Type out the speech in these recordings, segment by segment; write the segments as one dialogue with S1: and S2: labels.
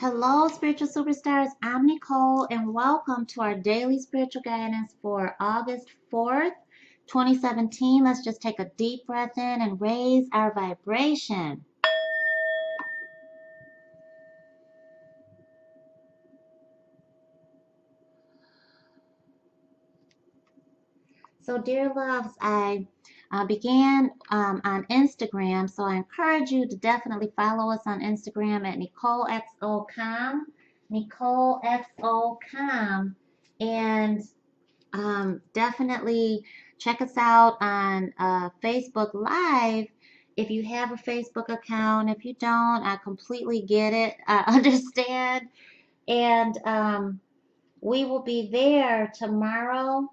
S1: Hello, spiritual superstars. I'm Nicole, and welcome to our daily spiritual guidance for August 4th, 2017. Let's just take a deep breath in and raise our vibration. So, dear loves, I began on Instagram, so I encourage you to definitely follow us on Instagram at NicoleXOCom, NicoleXOCom, and definitely check us out on Facebook Live. If you have a Facebook account, if you don't, I completely get it. I understand. And we will be there tomorrow,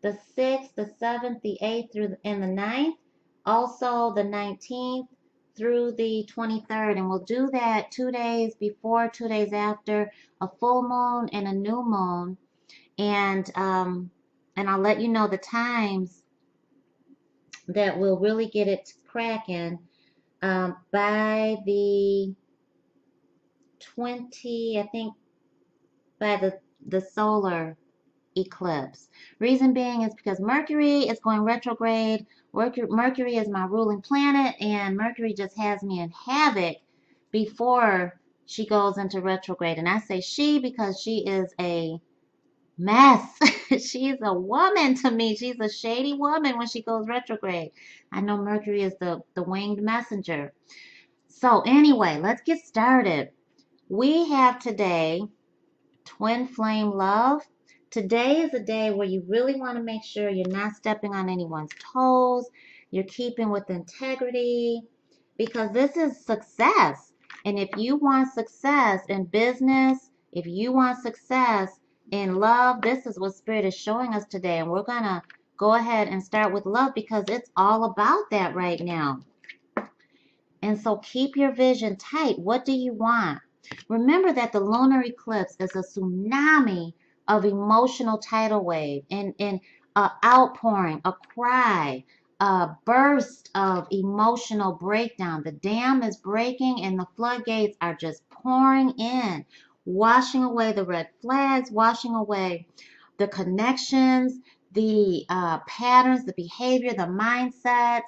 S1: the 6th, the 7th, the 8th, and the 9th. Also, the 19th through the 23rd. And we'll do that 2 days before, 2 days after a full moon and a new moon. And I'll let you know the times that we'll really get it cracking by the 20, I think, by the solar eclipse. Reason being is because Mercury is going retrograde. Mercury is my ruling planet, and Mercury just has me in havoc before she goes into retrograde. And I say she because she is a mess. She's a woman to me. She's a shady woman when she goes retrograde. I know Mercury is the winged messenger. So anyway, let's get started. We have today twin flame love. Today is a day where you really want to make sure you're not stepping on anyone's toes. You're keeping with integrity because this is success. And if you want success in business, if you want success in love, this is what Spirit is showing us today. And we're going to go ahead and start with love because it's all about that right now. And so keep your vision tight. What do you want? Remember that the lunar eclipse is a tsunami of emotional tidal wave and outpouring, a cry, a burst of emotional breakdown. The dam is breaking and the floodgates are just pouring in, washing away the red flags, washing away the connections, the patterns, the behavior, the mindsets,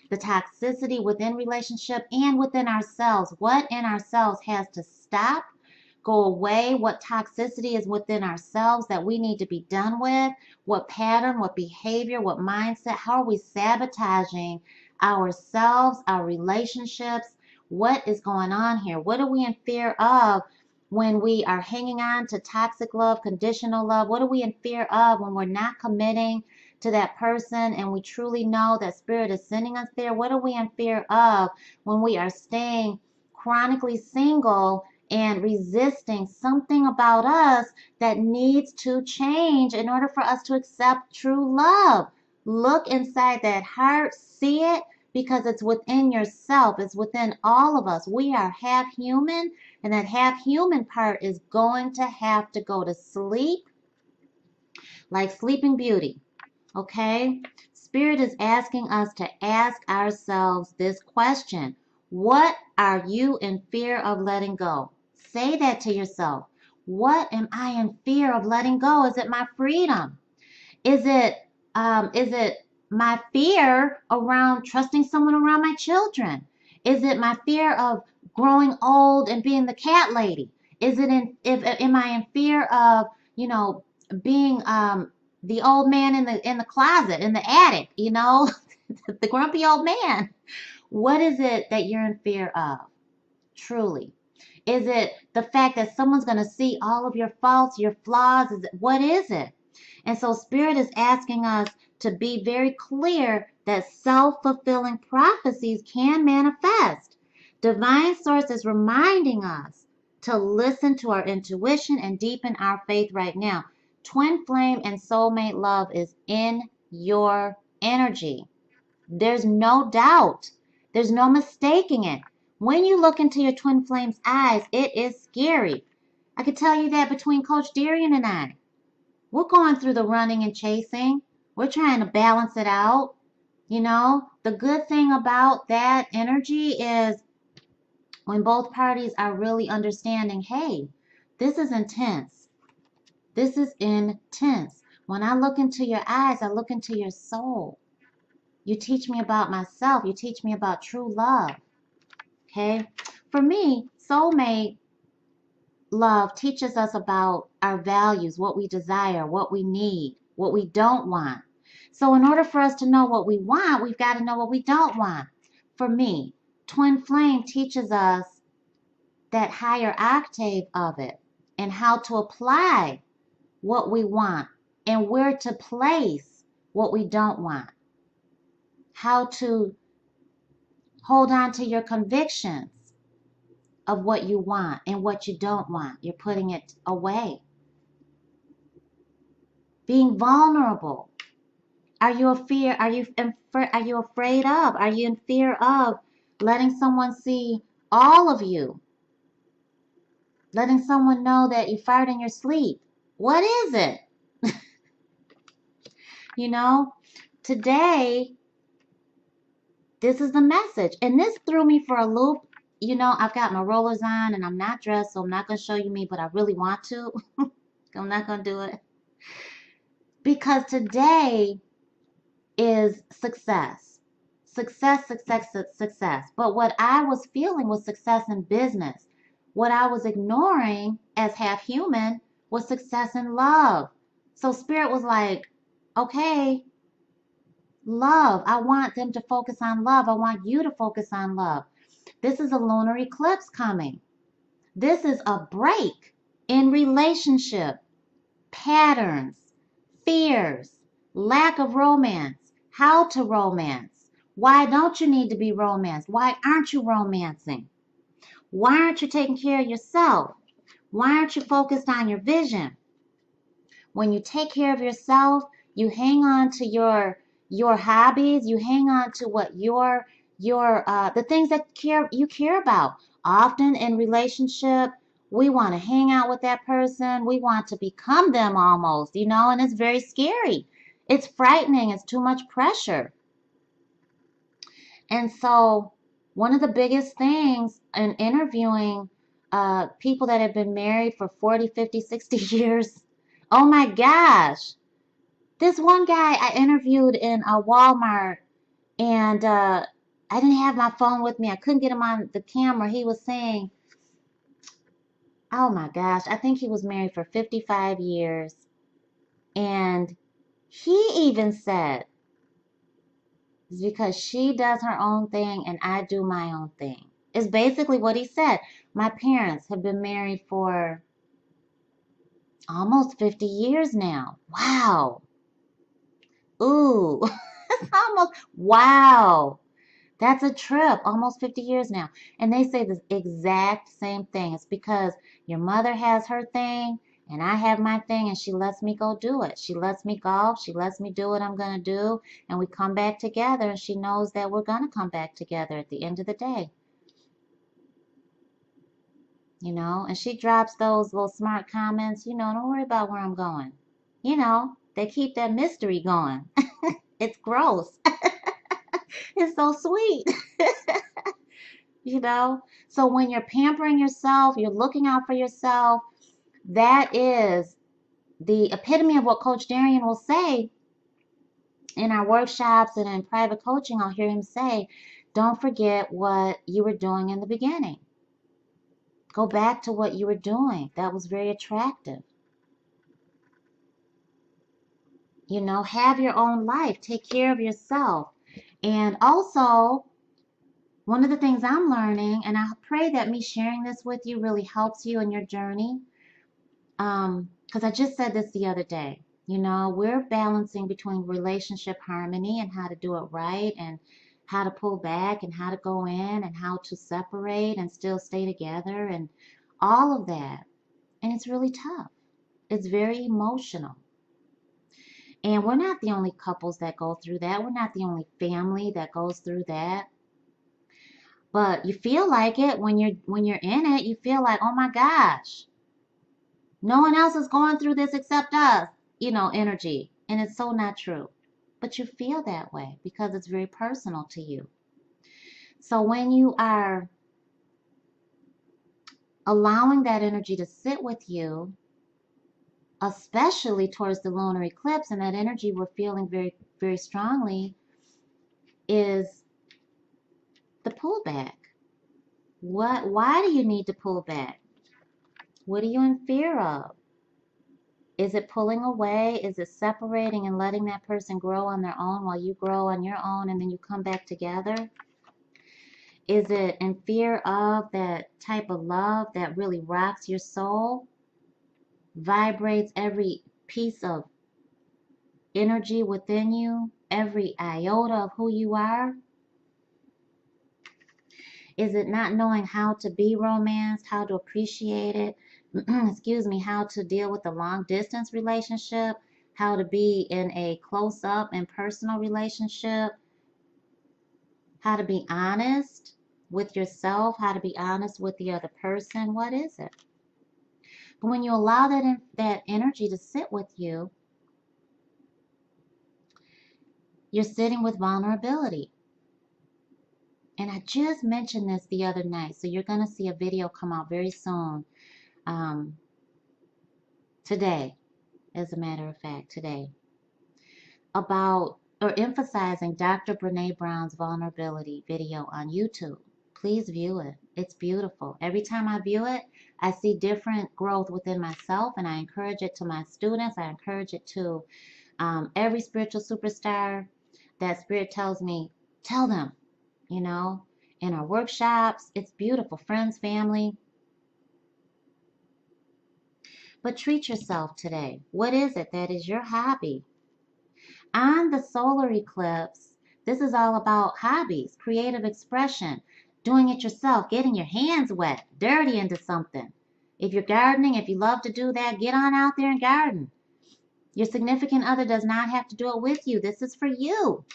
S1: the toxicity within relationship and within ourselves. What in ourselves has to stop, go away? What toxicity is within ourselves that we need to be done with? What pattern, what behavior, what mindset? How are we sabotaging ourselves, our relationships? What is going on here? What are we in fear of when we are hanging on to toxic love, conditional love? What are we in fear of when we're not committing to that person and we truly know that Spirit is sending us there? What are we in fear of when we are staying chronically single and resisting something about us that needs to change in order for us to accept true love? Look inside that heart, see it, because it's within yourself. It's within all of us. We are half human, and that half human part is going to have to go to sleep like Sleeping Beauty. Okay? Spirit is asking us to ask ourselves this question. What are you in fear of letting go? Say that to yourself. What am I in fear of letting go? Is it my freedom? Is it my fear around trusting someone around my children? Is it my fear of growing old and being the cat lady? Am I in fear of, being the old man in the closet, in the attic, the grumpy old man? What is it that you're in fear of? Truly. Is it the fact that someone's going to see all of your faults, your flaws? What is it? And so Spirit is asking us to be very clear that self-fulfilling prophecies can manifest. Divine Source is reminding us to listen to our intuition and deepen our faith right now. Twin flame and soulmate love is in your energy. There's no doubt. There's no mistaking it. When you look into your twin flame's eyes, it is scary. I can tell you that between Coach Darian and I. We're going through the running and chasing. We're trying to balance it out. The good thing about that energy is When both parties are really understanding, hey, this is intense. This is intense. When I look into your eyes, I look into your soul. You teach me about myself. You teach me about true love. Okay? For me, soulmate love teaches us about our values, what we desire, what we need, what we don't want. So in order for us to know what we want, we've got to know what we don't want. For me, twin flame teaches us that higher octave of it and how to apply what we want and where to place what we don't want. How to hold on to your convictions of what you want and what you don't want. You're putting it away. Being vulnerable. Are you afraid of? Are you in fear of letting someone see all of you? Letting someone know that you fired in your sleep. What is it? You know, today, this is the message. And this threw me for a loop. You know, I've got my rollers on and I'm not dressed, so I'm not going to show you me, but I really want to. I'm not going to do it. Because today is success. Success, success, success. But what I was feeling was success in business. What I was ignoring as half human was success in love. So Spirit was like, okay, love. I want them to focus on love. I want you to focus on love. This is a lunar eclipse coming. This is a break in relationship, patterns, fears, lack of romance, how to romance. Why don't you need to be romanced? Why aren't you romancing? Why aren't you taking care of yourself? Why aren't you focused on your vision? When you take care of yourself, you hang on to your hobbies, you hang on to what your the things that you care about. Often in relationship, we want to hang out with that person, we want to become them almost, you know, and it's very scary. It's frightening, it's too much pressure. And so one of the biggest things in interviewing people that have been married for 40, 50, 60 years, oh my gosh. This one guy I interviewed in a Walmart, and I didn't have my phone with me. I couldn't get him on the camera. He was saying, oh my gosh, I think he was married for 55 years. And he even said, it's because she does her own thing and I do my own thing. It's basically what he said. My parents have been married for almost 50 years now. Wow. Ooh, it's almost, wow. That's a trip, almost 50 years now. And they say the exact same thing. It's because your mother has her thing and I have my thing and she lets me go do it. She lets me golf. She lets me do what I'm going to do. And we come back together and she knows that we're going to come back together at the end of the day. You know, and she drops those little smart comments, you know, don't worry about where I'm going. You know, they keep that mystery going. It's gross. It's so sweet. You know, so when you're pampering yourself, you're looking out for yourself, that is the epitome of what Coach Darian will say in our workshops and in private coaching. I'll hear him say, don't forget what you were doing in the beginning. Go back to what you were doing. That was very attractive. You know, have your own life. Take care of yourself. And also, one of the things I'm learning, and I pray that me sharing this with you really helps you in your journey, because I just said this the other day. You know, we're balancing between relationship harmony and how to do it right, and how to pull back, and how to go in, and how to separate and still stay together, and all of that. And it's really tough. It's very emotional. And we're not the only couples that go through that. We're not the only family that goes through that. But you feel like it when you're in it. You feel like, oh my gosh, no one else is going through this except us, you know, energy. And it's so not true. But you feel that way because it's very personal to you. So when you are allowing that energy to sit with you, especially towards the lunar eclipse, and that energy we're feeling very, very strongly is the pullback. Why do you need to pull back? What are you in fear of? Is it pulling away? Is it separating and letting that person grow on their own while you grow on your own and then you come back together? Is it in fear of that type of love that really rocks your soul, vibrates every piece of energy within you, every iota of who you are? Is it not knowing how to be romanced, how to appreciate it, excuse me, how to deal with a long distance relationship, how to be in a close up and personal relationship, how to be honest with yourself, how to be honest with the other person? What is it? But when you allow that energy to sit with you, you're sitting with vulnerability. And I just mentioned this the other night, so you're going to see a video come out very soon. Today, as a matter of fact, today, about or emphasizing Dr. Brene Brown's vulnerability video on YouTube. Please view it. It's beautiful. Every time I view it, I see different growth within myself, and I encourage it to my students. I encourage it to every spiritual superstar that Spirit tells me, tell them, you know, in our workshops. It's beautiful. Friends, family. But treat yourself today. What is it that is your hobby? On the solar eclipse, this is all about hobbies, creative expression, doing it yourself, getting your hands wet, dirty into something. If you're gardening, if you love to do that, get on out there and garden. Your significant other does not have to do it with you. This is for you.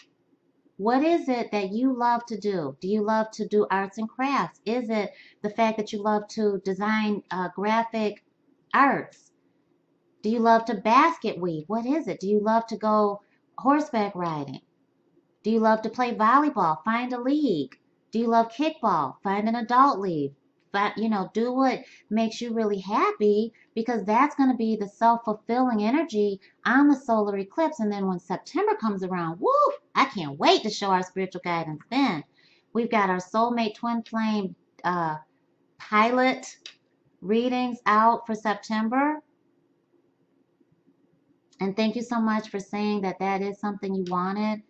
S1: What is it that you love to do? Do you love to do arts and crafts? Is it the fact that you love to design graphic arts? Do you love to basket weave? What is it? Do you love to go horseback riding? Do you love to play volleyball? Find a league. Do you love kickball? Find an adult league. Do what makes you really happy, because that's going to be the self-fulfilling energy on the solar eclipse. And then when September comes around, woo, I can't wait to show our spiritual guidance then. We've got our Soulmate Twin Flame pilot readings out for September. And thank you so much for saying that that is something you wanted.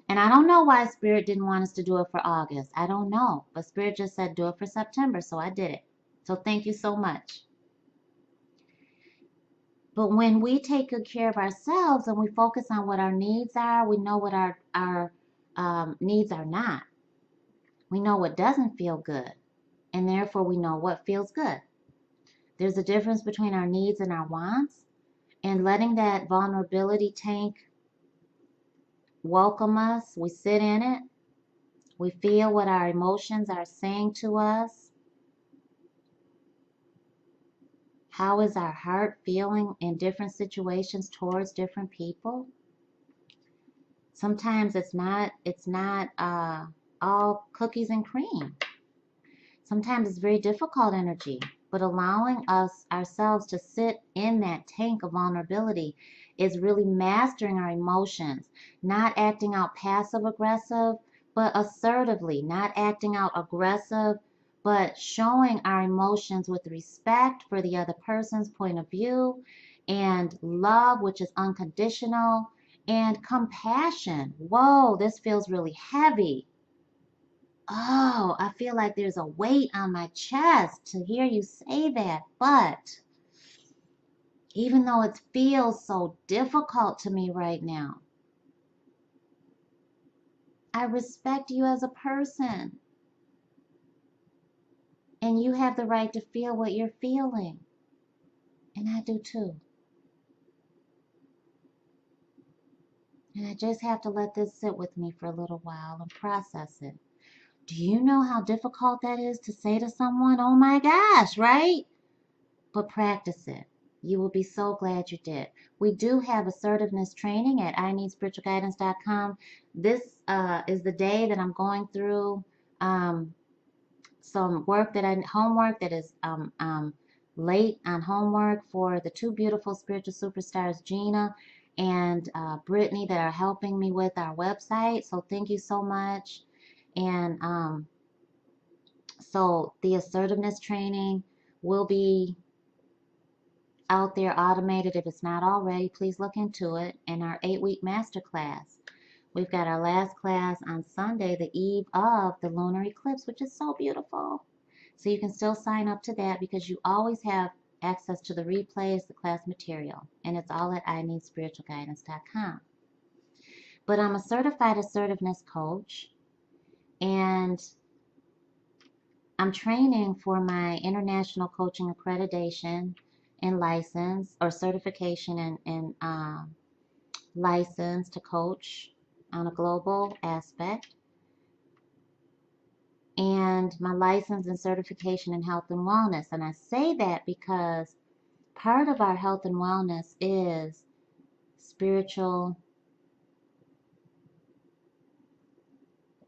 S1: And I don't know why Spirit didn't want us to do it for August. I don't know. But Spirit just said do it for September, so I did it. So thank you so much. But when we take good care of ourselves and we focus on what our needs are, we know what our needs are not. We know what doesn't feel good. And therefore we know what feels good. There's a difference between our needs and our wants. And letting that vulnerability tank welcome us, we sit in it, we feel what our emotions are saying to us. How is our heart feeling in different situations towards different people? Sometimes it's not all cookies and cream. Sometimes it's very difficult energy. But allowing ourselves to sit in that tank of vulnerability is really mastering our emotions, not acting out passive aggressive, but assertively, not acting out aggressive, but showing our emotions with respect for the other person's point of view, and love, which is unconditional, and compassion. Whoa, this feels really heavy. Oh, I feel like there's a weight on my chest to hear you say that. But even though it feels so difficult to me right now, I respect you as a person. And you have the right to feel what you're feeling. And I do too. And I just have to let this sit with me for a little while and process it. Do you know how difficult that is to say to someone? Oh my gosh, right? But practice it. You will be so glad you did. We do have assertiveness training at ineedspiritualguidance.com. This is the day that I'm going through some homework that is late on homework for the two beautiful spiritual superstars, Gina and Brittany, that are helping me with our website. So thank you so much. And so the assertiveness training will be out there automated. If it's not already, please look into it. In our 8-week masterclass, we've got our last class on Sunday, the eve of the lunar eclipse, which is so beautiful. So you can still sign up to that because you always have access to the replays, the class material, and it's all at ineedspiritualguidance.com. But I'm a certified assertiveness coach, and I'm training for my international coaching accreditation and license, or certification and license to coach on a global aspect, and my license and certification in health and wellness. And I say that because part of our health and wellness is spiritual,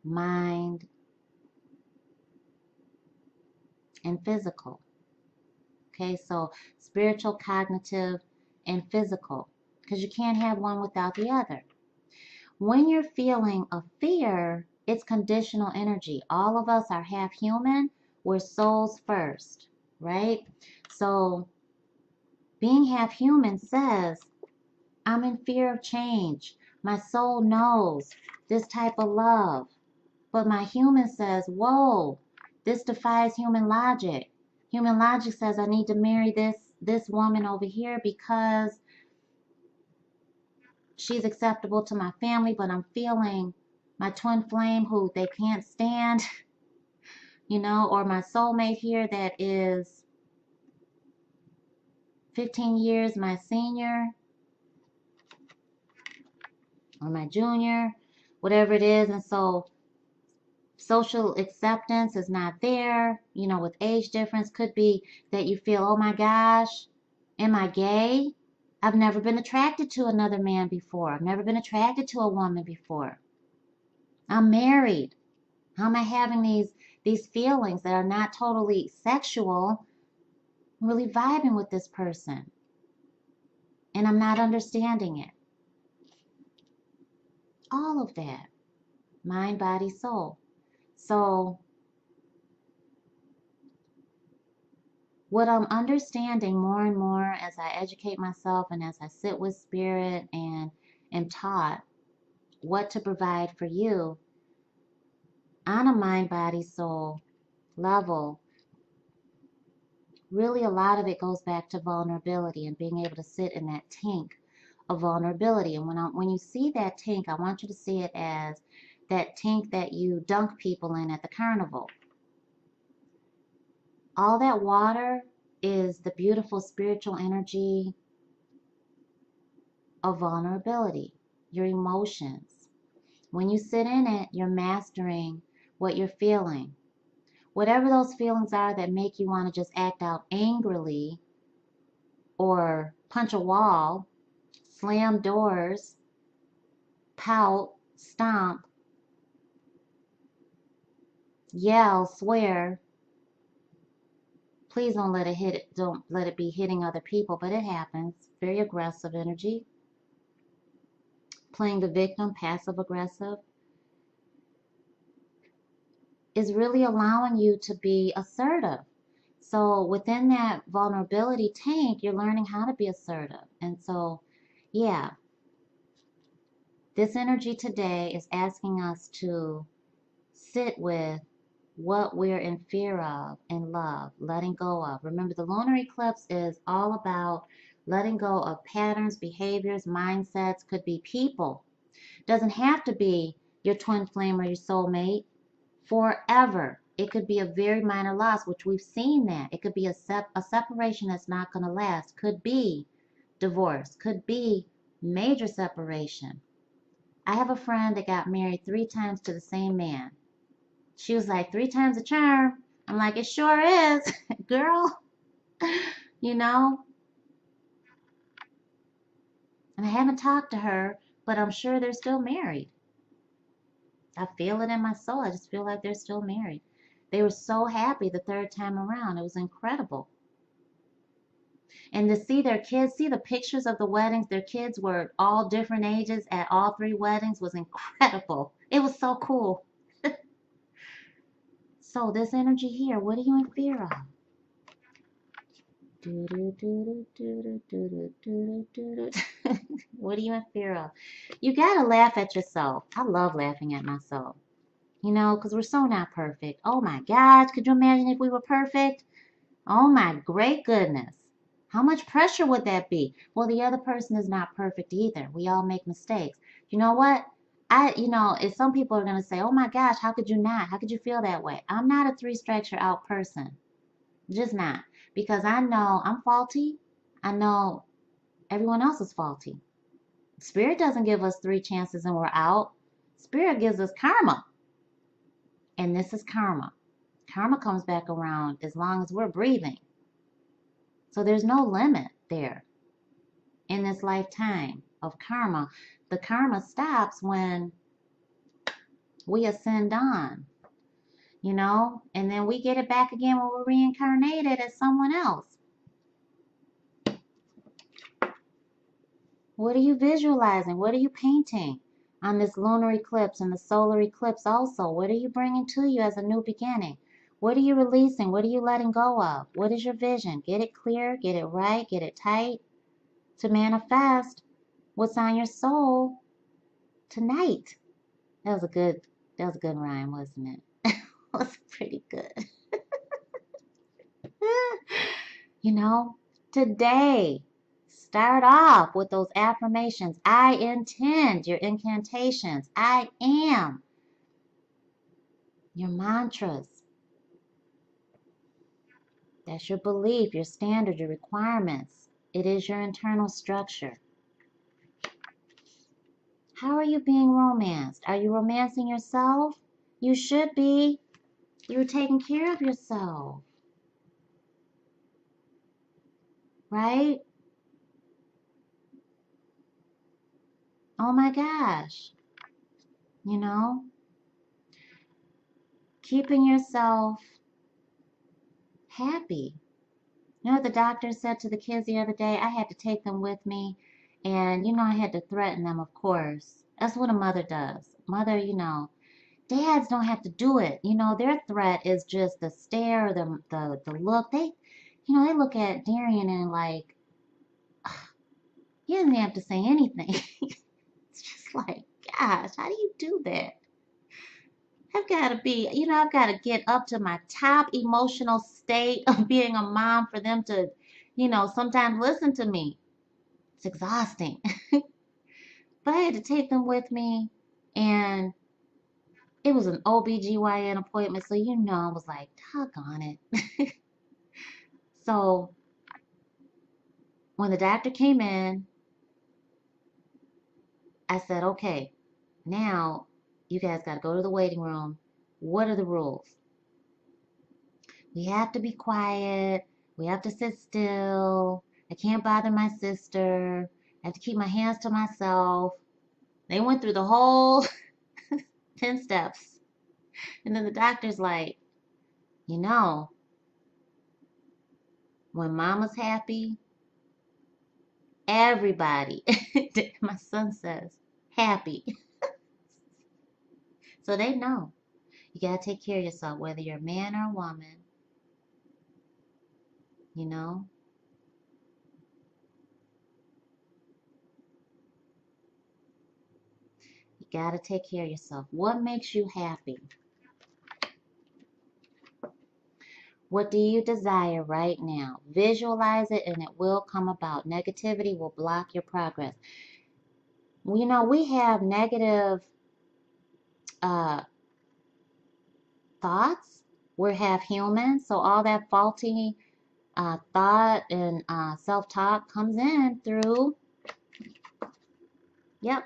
S1: mind, and physical. Okay, so spiritual, cognitive, and physical, because you can't have one without the other. When you're feeling a fear, it's conditional energy. All of us are half human. We're souls first, right? So being half human says, I'm in fear of change. My soul knows this type of love. But my human says, whoa, this defies human logic. Human logic says I need to marry this woman over here because she's acceptable to my family, but I'm feeling my twin flame who they can't stand, or my soulmate here that is 15 years my senior or my junior, whatever it is. And so social acceptance is not there, with age difference. Could be that you feel, oh my gosh, am I gay? I've never been attracted to another man before. I've never been attracted to a woman before. I'm married. How am I having these feelings that are not totally sexual? I'm really vibing with this person, and I'm not understanding it. All of that. Mind, body, soul. So what I'm understanding more and more as I educate myself and as I sit with spirit and am taught what to provide for you on a mind, body, soul level, really a lot of it goes back to vulnerability and being able to sit in that tank of vulnerability. And when you see that tank, I want you to see it as that tank that you dunk people in at the carnival. All that water is the beautiful spiritual energy of vulnerability, your emotions. When you sit in it, you're mastering what you're feeling. Whatever those feelings are that make you want to just act out angrily or punch a wall, slam doors, pout, stomp, yell, swear. Please don't let it be hitting other people, but it happens. Very aggressive energy. Playing the victim, passive aggressive, is really allowing you to be assertive. So within that vulnerability tank, you're learning how to be assertive. And so, yeah, this energy today is asking us to sit with what we're in fear of and love, letting go of. Remember, the lunar eclipse is all about letting go of patterns, behaviors, mindsets. Could be people. Doesn't have to be your twin flame or your soulmate forever. It could be a very minor loss, which we've seen that. It could be a separation that's not going to last. Could be divorce. Could be major separation. I have a friend that got married 3 times to the same man. She was like, 3 times a charm. I'm like, it sure is, girl. And I haven't talked to her, but I'm sure they're still married. I feel it in my soul. I just feel like they're still married. They were so happy the third time around. It was incredible. And to see their kids, see the pictures of the weddings, their kids were all different ages at all three weddings was incredible. It was so cool. So this energy here, what are you in fear of? What are you in fear of? You gotta laugh at yourself. I love laughing at myself. You know, because we're so not perfect. Oh my gosh, could you imagine if we were perfect? Oh my great goodness. How much pressure would that be? Well, the other person is not perfect either. We all make mistakes. You know what? If some people are going to say, oh my gosh, how could you not? How could you feel that way? I'm not a three strikes you're out person. Just not. Because I know I'm faulty. I know everyone else is faulty. Spirit doesn't give us three chances and we're out. Spirit gives us karma. And this is karma. Karma comes back around as long as we're breathing. So there's no limit there in this lifetime of karma. The karma stops when we ascend on, and then we get it back again when we're reincarnated as someone else. What are you visualizing? What are you painting on this lunar eclipse and the solar eclipse also? What are you bringing to you as a new beginning? What are you releasing? What are you letting go of? What is your vision? Get it clear, get it right, get it tight to manifest what's on your soul tonight. That was a good rhyme, wasn't it? It was pretty good. Today, start off with those affirmations. I intend, your incantations. I am, your mantras. That's your belief, your standard, your requirements. It is your internal structure. How are you being romanced? Are you romancing yourself? You should be. You're taking care of yourself. Right? Oh my gosh. Keeping yourself happy. You know what the doctor said to the kids the other day? I had to take them with me, and I had to threaten them, of course. That's what a mother does. Mother, dads don't have to do it. Their threat is just the stare, the look. They look at Darian and like, he doesn't have to say anything. It's just like, gosh, how do you do that? I've got to get up to my top emotional state of being a mom for them to, sometimes listen to me. It's exhausting. But I had to take them with me, and it was an OBGYN appointment, so I was like, doggone it. So when the doctor came in, I said, okay, now you guys got to go to the waiting room. What are the rules? We have to be quiet. We have to sit still. I can't bother my sister. I have to keep my hands to myself. They went through the whole 10 steps. And then the doctor's like, when mama's happy, everybody, my son says, happy. So they know. You got to take care of yourself, whether you're a man or a woman. You got to take care of yourself. What makes you happy? What do you desire right now? Visualize it and it will come about. Negativity will block your progress. We have negative thoughts. We're half human, so all that faulty thought and self-talk comes in through, yep.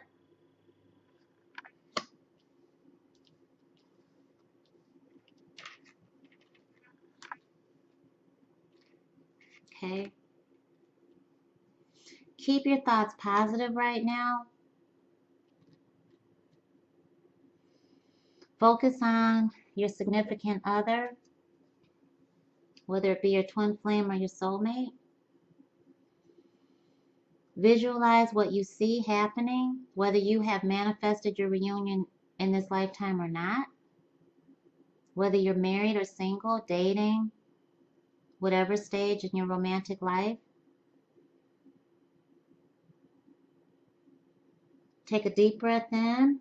S1: Okay. Keep your thoughts positive right now. Focus on your significant other, whether it be your twin flame or your soulmate. Visualize what you see happening, whether you have manifested your reunion in this lifetime or not, whether you're married or single, dating, whatever stage in your romantic life. Take a deep breath in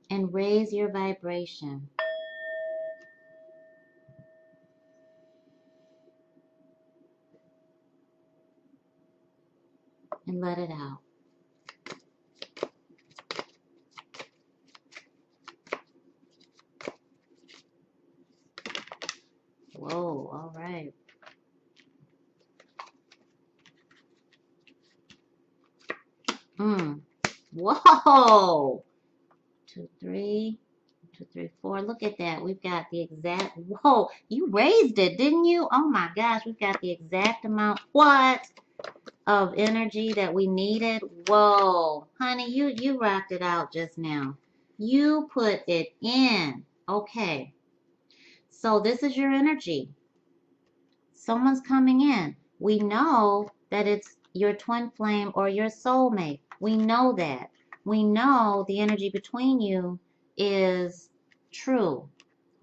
S1: and raise your vibration. And let it out. Whoa, all right. Whoa. 2, 3, 2, 3, 4. Look at that. We've got the exact, whoa, you raised it, didn't you? Oh my gosh, we've got the exact amount, what? Of energy that we needed. Whoa, honey, you rocked it out just now. You put it in. Okay. So this is your energy. Someone's coming in. We know that it's your twin flame or your soulmate. We know that. We know the energy between you is true.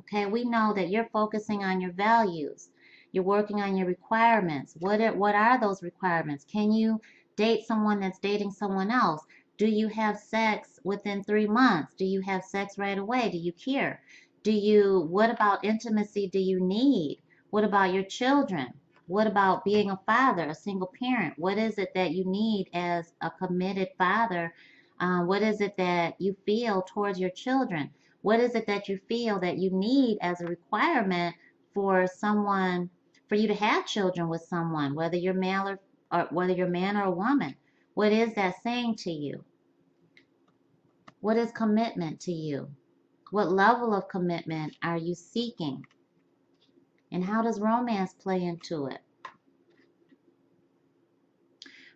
S1: Okay, we know that you're focusing on your values. You're working on your requirements. What are those requirements? Can you date someone that's dating someone else? Do you have sex within 3 months? Do you have sex right away? Do you care? What about intimacy do you need? What about your children? What about being a father, a single parent? What is it that you need as a committed father? What is it that you feel towards your children? What is it that you feel that you need as a requirement for someone, for you to have children with someone, whether you're male or whether you're man or a woman? What is that saying to you? What is commitment to you? What level of commitment are you seeking? And how does romance play into it?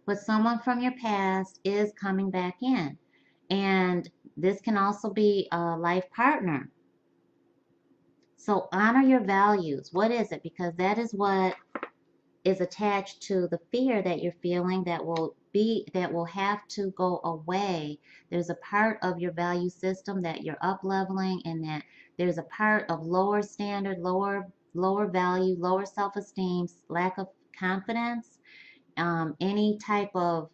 S1: But someone from your past is coming back in. And this can also be a life partner. So honor your values. What is it? Because that is what is attached to the fear that you're feeling that will have to go away. There's a part of your value system that you're up leveling, and that there's a part of lower standard, lower value, lower self-esteem, lack of confidence, any type of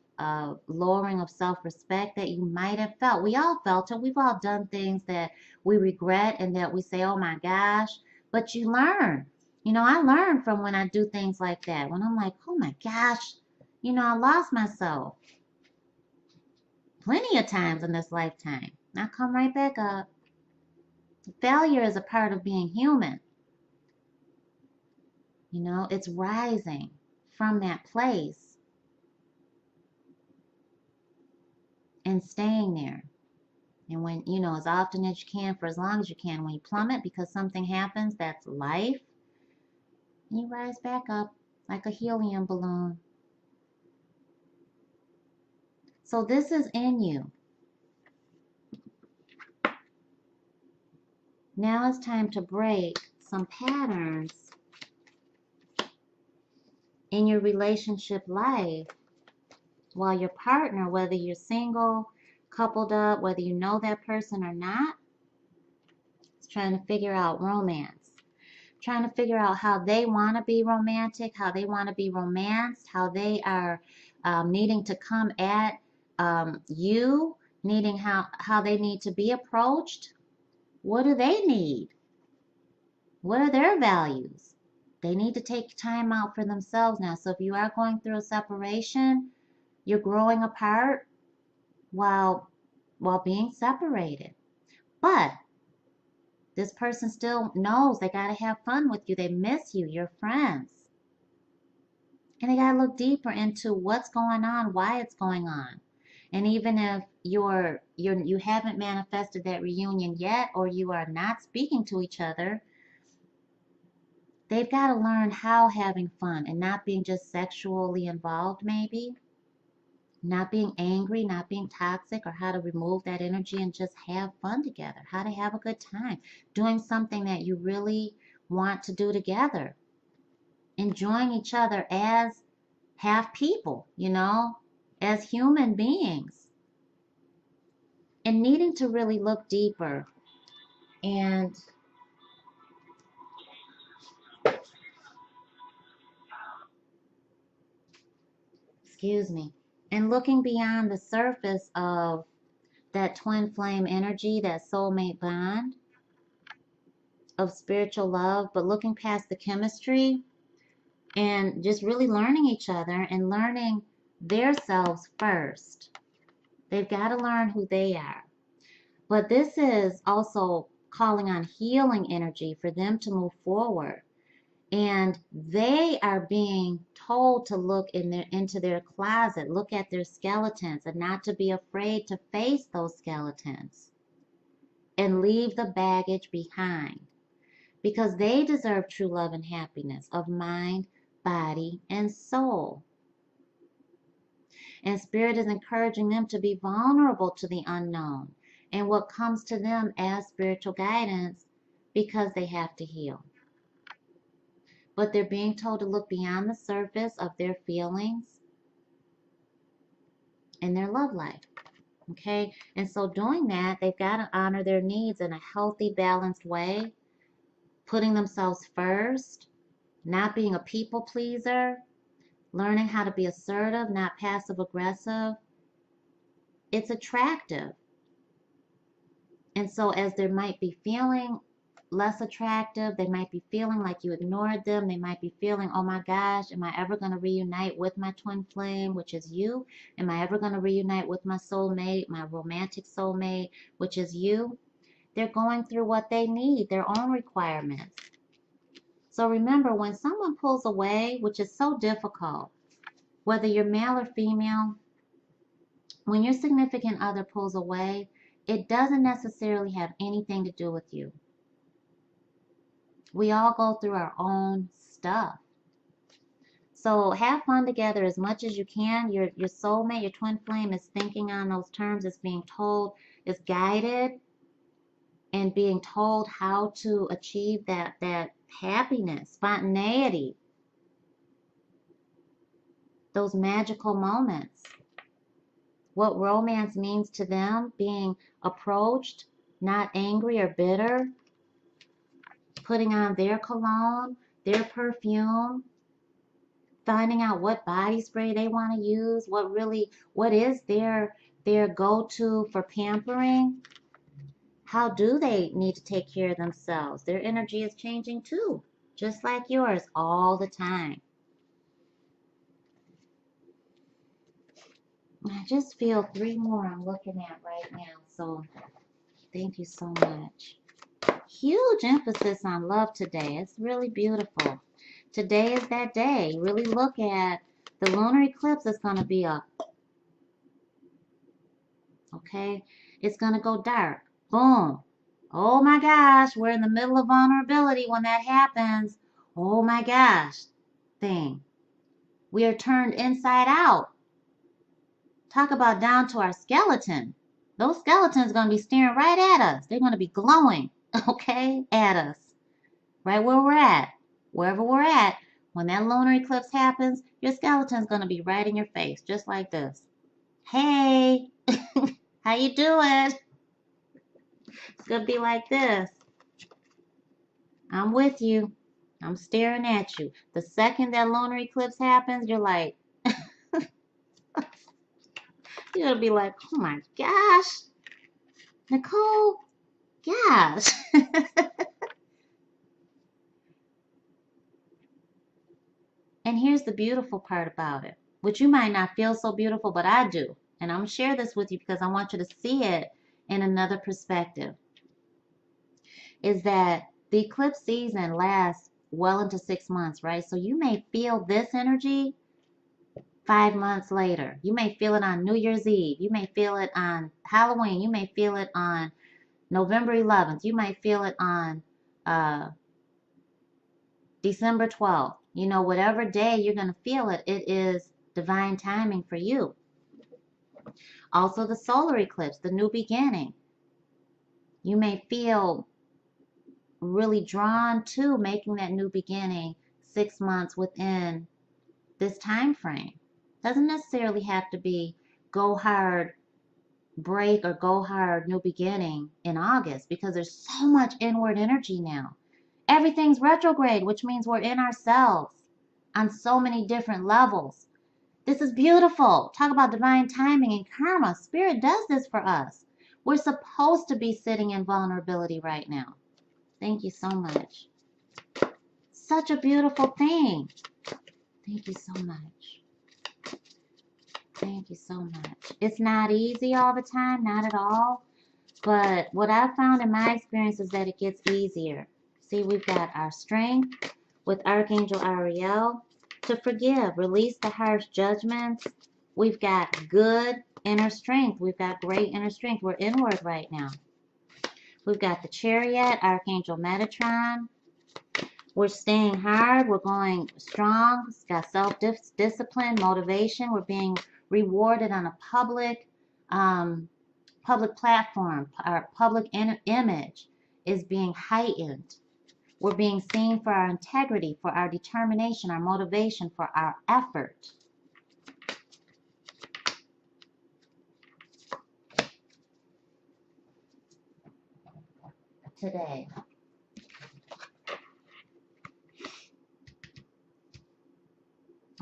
S1: lowering of self-respect that you might have felt. We all felt it. We've all done things that we regret and that we say, oh my gosh, but you learn. You know, I learn from when I do things like that. When I'm like, oh my gosh, you know, I lost myself plenty of times in this lifetime. I come right back up. Failure is a part of being human. You know, it's rising from that place and staying there. And when, you know, as often as you can, for as long as you can, when you plummet because something happens, that's life, and you rise back up like a helium balloon. So this is in you. Now it's time to break some patterns in your relationship life while your partner, whether you're single, coupled up, whether you know that person or not, is trying to figure out romance. Trying to figure out how they want to be romantic, how they want to be romanced, how they are needing to come at you, needing how they need to be approached. What do they need? What are their values? They need to take time out for themselves now. So if you are going through a separation, you're growing apart while being separated. But this person still knows they got to have fun with you. They miss you. You're friends. And they got to look deeper into what's going on, why it's going on. And even if you haven't manifested that reunion yet, or you are not speaking to each other, they've got to learn how having fun and not being just sexually involved, maybe, not being angry, not being toxic, or how to remove that energy and just have fun together, how to have a good time, doing something that you really want to do together, enjoying each other as half people, as human beings, and needing to really look deeper and, excuse me, and looking beyond the surface of that twin flame energy, that soulmate bond of spiritual love, but looking past the chemistry and just really learning each other and learning their selves first. They've got to learn who they are. But this is also calling on healing energy for them to move forward. And they are being told to look into their closet, look at their skeletons, and not to be afraid to face those skeletons and leave the baggage behind, because they deserve true love and happiness of mind, body, and soul. And Spirit is encouraging them to be vulnerable to the unknown and what comes to them as spiritual guidance, because they have to heal. But they're being told to look beyond the surface of their feelings and their love life. Okay? And so doing that, they've got to honor their needs in a healthy, balanced way, putting themselves first, not being a people pleaser, learning how to be assertive, not passive aggressive. It's attractive. And so as they might be feeling less attractive, they might be feeling like you ignored them, they might be feeling, oh my gosh, am I ever going to reunite with my twin flame, which is you? Am I ever going to reunite with my soulmate, my romantic soulmate, which is you? They're going through what they need, their own requirements. So remember, when someone pulls away, which is so difficult, whether you're male or female, when your significant other pulls away, it doesn't necessarily have anything to do with you. We all go through our own stuff. So have fun together as much as you can. Your soulmate, your twin flame is thinking on those terms, is being told, is guided, and being told how to achieve that happiness, spontaneity, those magical moments. What romance means to them, being approached, not angry or bitter, putting on their cologne, their perfume, finding out what body spray they want to use, what is their go-to for pampering. How do they need to take care of themselves? Their energy is changing too, just like yours, all the time. I just feel 3 more I'm looking at right now, so thank you so much. Huge emphasis on love today. It's really beautiful. Today is that day. Really look at the lunar eclipse. It's going to be okay? It's going to go dark. Boom. Oh my gosh, we're in the middle of vulnerability when that happens. Oh my gosh, thing. We are turned inside out. Talk about down to our skeleton. Those skeletons are going to be staring right at us. They're going to be glowing, okay, at us. Right where we're at. Wherever we're at. When that lunar eclipse happens, your skeleton's going to be right in your face, just like this. Hey, how you doing? It's going to be like this. I'm with you. I'm staring at you. The second that lunar eclipse happens, you're like, you're going to be like, oh my gosh, Nicole, gosh. And here's the beautiful part about it, which you might not feel so beautiful, but I do. And I'm going to share this with you because I want you to see it in another perspective. Is that the eclipse season lasts well into 6 months, right? So you may feel this energy 5 months later. You may feel it on New Year's Eve. You may feel it on Halloween. You may feel it on November 11th. You might feel it on December 12th. Whatever day you're going to feel it, it is divine timing for you. Also the solar eclipse, the new beginning. You may feel really drawn to making that new beginning 6 months within this time frame. Doesn't necessarily have to be go hard break or go hard new beginning in August, because there's so much inward energy now. Everything's retrograde, which means we're in ourselves on so many different levels. This is beautiful. Talk about divine timing and karma. Spirit does this for us. We're supposed to be sitting in vulnerability right now. Thank you so much. Such a beautiful thing. Thank you so much. Thank you so much. It's not easy all the time, not at all. But what I've found in my experience is that it gets easier. See, we've got our strength with Archangel Ariel to forgive, release the harsh judgments. We've got good inner strength. We've got great inner strength. We're inward right now. We've got the Chariot, Archangel Metatron. We're staying hard. We're going strong. It's got self-discipline, motivation. We're being rewarded on a public platform. Our public image is being heightened. We're being seen for our integrity, for our determination, our motivation, for our effort. Today.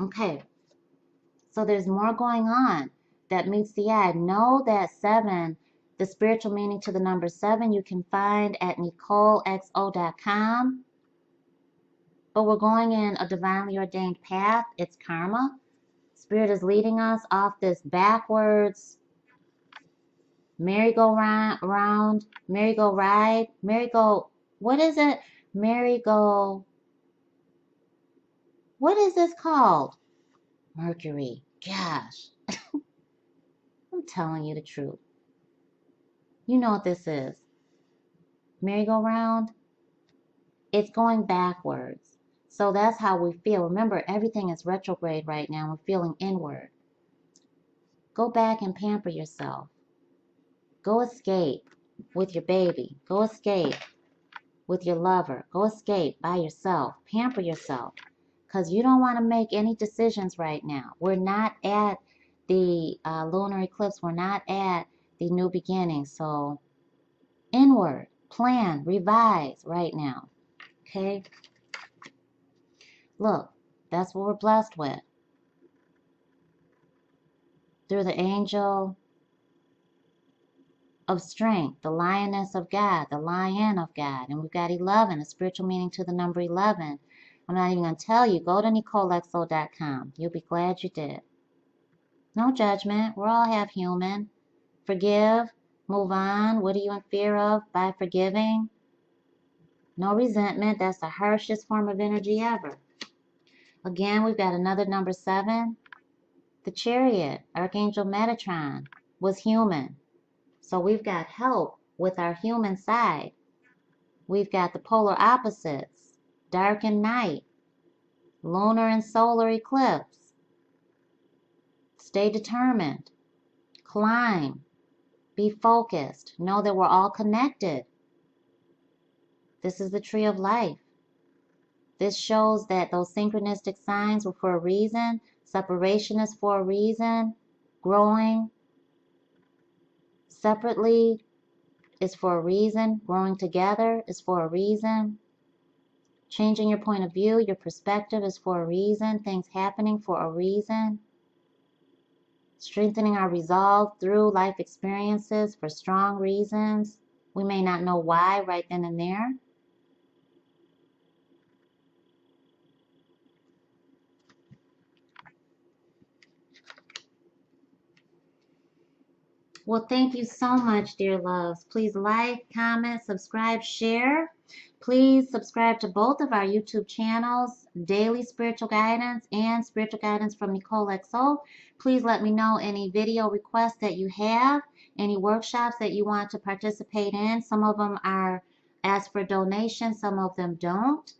S1: Okay, so there's more going on that meets the eye. Know that 7, the spiritual meaning to the number 7, you can find at NicoleXO.com. But we're going in a divinely ordained path. It's karma. Spirit is leading us off this backwards merry-go-round, merry-go-ride, what is it? What is this called? Mercury. Gosh. I'm telling you the truth. You know what this is. Merry-go-round. It's going backwards. So that's how we feel. Remember, everything is retrograde right now. We're feeling inward. Go back and pamper yourself. Go escape with your baby. Go escape with your lover. Go escape by yourself. Pamper yourself. Because you don't want to make any decisions right now. We're not at the lunar eclipse. We're not at the new beginning. So inward, plan, revise right now. Okay? Look, that's what we're blessed with. Through the angel of strength, the lioness of God, the lion of God. And we've got 11, a spiritual meaning to the number 11. I'm not even going to tell you. Go to NicoleXO.com. You'll be glad you did. No judgment. We're all half human. Forgive. Move on. What are you in fear of by forgiving? No resentment. That's the harshest form of energy ever. Again, we've got another number 7. The Chariot, Archangel Metatron, was human. So we've got help with our human side. We've got the polar opposites, dark and night, lunar and solar eclipse. Stay determined. Climb. Be focused. Know that we're all connected. This is the tree of life. This shows that those synchronistic signs were for a reason. Separation is for a reason. Growing separately is for a reason. Growing together is for a reason. Changing your point of view, your perspective is for a reason. Things happening for a reason. Strengthening our resolve through life experiences for strong reasons. We may not know why right then and there. Well, thank you so much, dear loves. Please like, comment, subscribe, share. Please subscribe to both of our YouTube channels, Daily Spiritual Guidance and Spiritual Guidance from NicoleXO. Please let me know any video requests that you have, any workshops that you want to participate in. Some of them are asked for donations, some of them don't.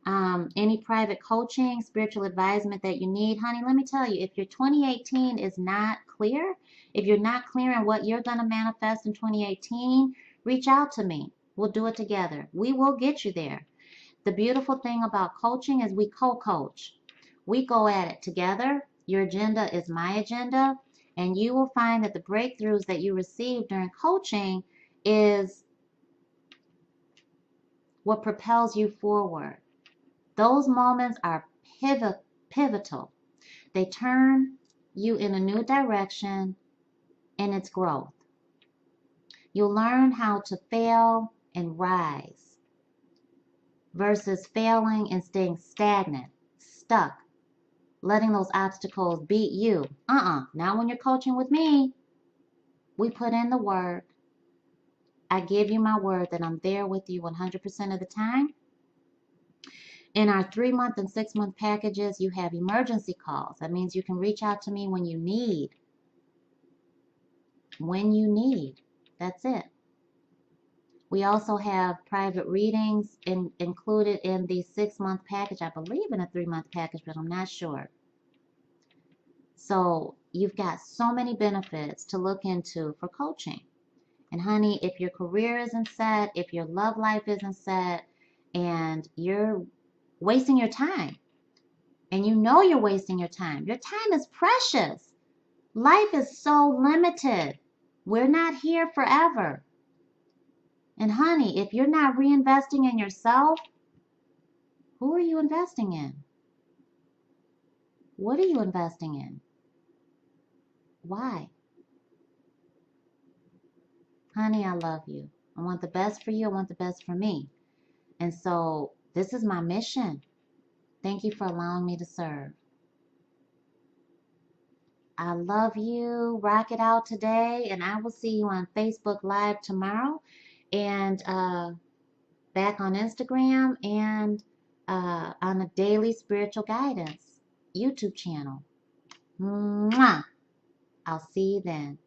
S1: Any private coaching, spiritual advisement that you need, honey, let me tell you, if your 2018 is not clear, if you're not clear on what you're going to manifest in 2018, reach out to me. We'll do it together. We will get you there. The beautiful thing about coaching is we co-coach. We go at it together. Your agenda is my agenda, and you will find that the breakthroughs that you receive during coaching is what propels you forward. Those moments are pivotal. They turn you in a new direction in its growth. You'll learn how to fail and rise versus failing and staying stagnant, stuck, letting those obstacles beat you. Now when you're coaching with me, we put in the work. I give you my word that I'm there with you 100% of the time. In our 3-month and 6-month packages, you have emergency calls. That means you can reach out to me when you need. When you need. That's it. We also have private readings included in the 6-month package. I believe in a 3-month package, but I'm not sure. So you've got so many benefits to look into for coaching. And honey, if your career isn't set, if your love life isn't set, and you're wasting your time, and you know you're wasting your time is precious. Life is so limited. We're not here forever. And honey, if you're not reinvesting in yourself, who are you investing in? What are you investing in? Why? Honey, I love you. I want the best for you. I want the best for me. And so this is my mission. Thank you for allowing me to serve. I love you. Rock it out today. And I will see you on Facebook Live tomorrow. And back on Instagram and on the Daily Spiritual Guidance YouTube channel. Mwah! I'll see you then.